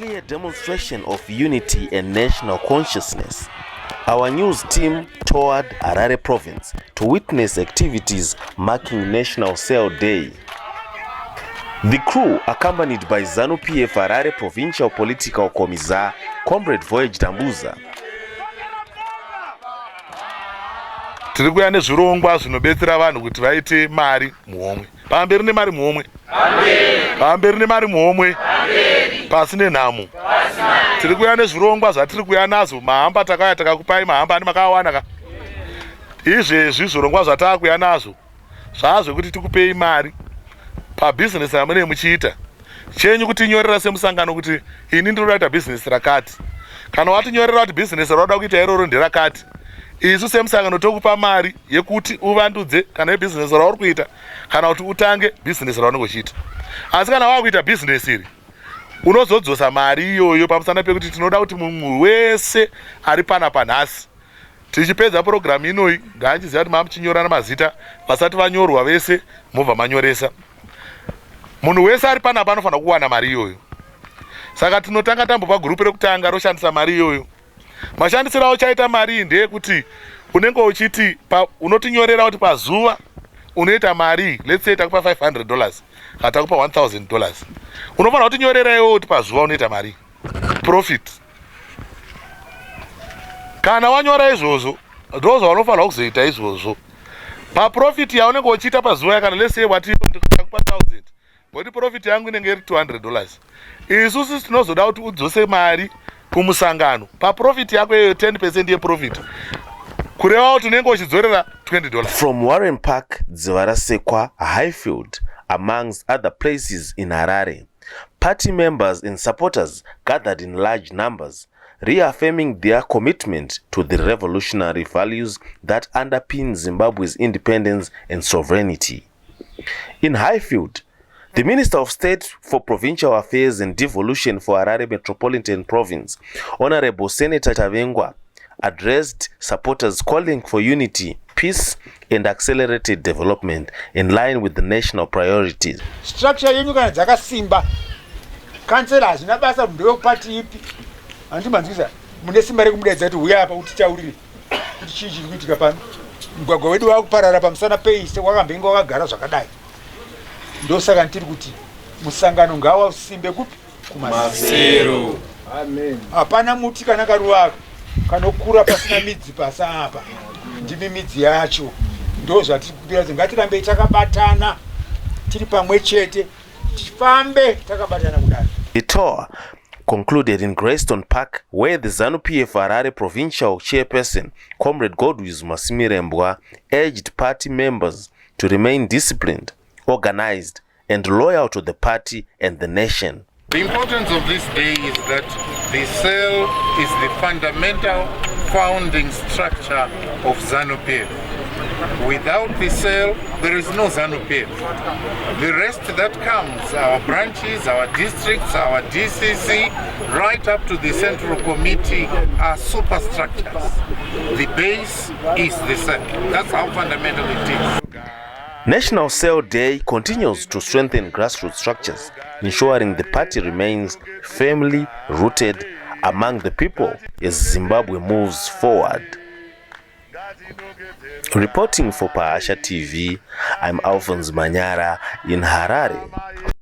clear demonstration of unity and national consciousness. Our news team toured Harare province to witness activities marking National Cell Day. The crew, accompanied by ZANU-PF Harare Provincial Political Commissar, Comrade Voyage Dambuza. Tiri kuya nezvirongwa zvinobetsera vanhu kuti vaite mari muhomwe. Pamberi nemari muhomwe. Pamberi nemari muhomwe. Pasine nhamo. Tiri kuya nezvirongwa zvatiri kuya nazvo, mahamba takauya takakupai mahamba ane makawana ka. Izvezvi zvirongwa zvatakuya nazvo zvazvekuti tikupei mari pabusiness yamune muchiita. Chenyu kutinyorera semusangano kuti ini ndinoda kuita business rakati. Kana watinyorera kuti business rauda kuita iroro nderakati, isu semusangano tokupa mari yekuti uvandudze kana yebusiness rauri kuita kana kuti utange business raunenge uchiita. Asi kana wakuita business iri unozodzosa mari iyoyo pamusana pekuti tinoda kuti mumwe wese ari panapa nhasi tichipedza program inoyi ngaanchiziva kuti mamuchinyorana mazita vasati vanyorwa vese mobva manyoresa. Munhu wese ari panapa anofanira kuwana mari iyoyo. Saka tinotanga tambopa gurupu rekutanga roshandisa mari iyoyo. Mashandisiro auchaita mari ndeyekuti unenge uchiti unotinyorera kuti pazuva unoita mari, let's say takupa $500 kana takupa $1,000. Unofanira kutinyorera iwe kuti pazuva unoita mari profit. Kana wanyora izvozvo ndozva unofanira kuzoita izvozvo. Paprofit yaunenge uchiita pazuva kana let's say wati ndakupa 1,000 kuti profit yangu inenge iri $200. Isusu tinozoda kuti udzose mari kumusangano paprofit yako iyo 10% yeprofit kureva kuti unenge uchidzorera $20. From Warren Park, Dzivarasekwa, Highfield, amongst other places in Harare, party members and supporters gathered in large numbers, reaffirming their commitment to the revolutionary values that underpin Zimbabwe's independence and sovereignty. In Highfield, the Minister of State for Provincial Affairs and Devolution for Harare Metropolitan Province, Honorable Senator Tavengwa, addressed supporters calling for unity, peace, and accelerated development in line with the national priorities. Structure yenyu kana dzakasimba, councillors nabasa ndo party ipi andimanzisa mune simba rekumudedza kuti uya apa kuti chaurire kuti chii chiri kuitika pano. Mugwagwa wedu wakuparara pamusana peise wakambenga wakagara zvakadai. Ndosaka ndiri kuti musangano ngawausimbe kupi kumasero. Amen. Hapana muti kana karuva kanokura pasina midzi pasa apa. Ndimi midzi yacho. Ndozvatiri kubira kuti ngatirambei takabatana tiri pamwe chete tifambe takabatana kudai. The tour concluded in Greyston Park, where the ZANU-PF Harare Provincial Chairperson, Comrade Godwiz Masimirembwa, urged party members to remain disciplined, organized, and loyal to the party and the nation. The importance of this day is that the cell is the fundamental founding structure of ZANU-PF. Without the cell, there is no ZANU-PF. The rest that comes, our branches, our districts, our DCC, right up to the Central Committee are superstructures. The base is the cell. That's how fundamental it is. National Cell Day continues to strengthen grassroots structures, ensuring the party remains firmly rooted among the people as Zimbabwe moves forward. Reporting for Paasha TV, I'm Alphonse Manyara in Harare.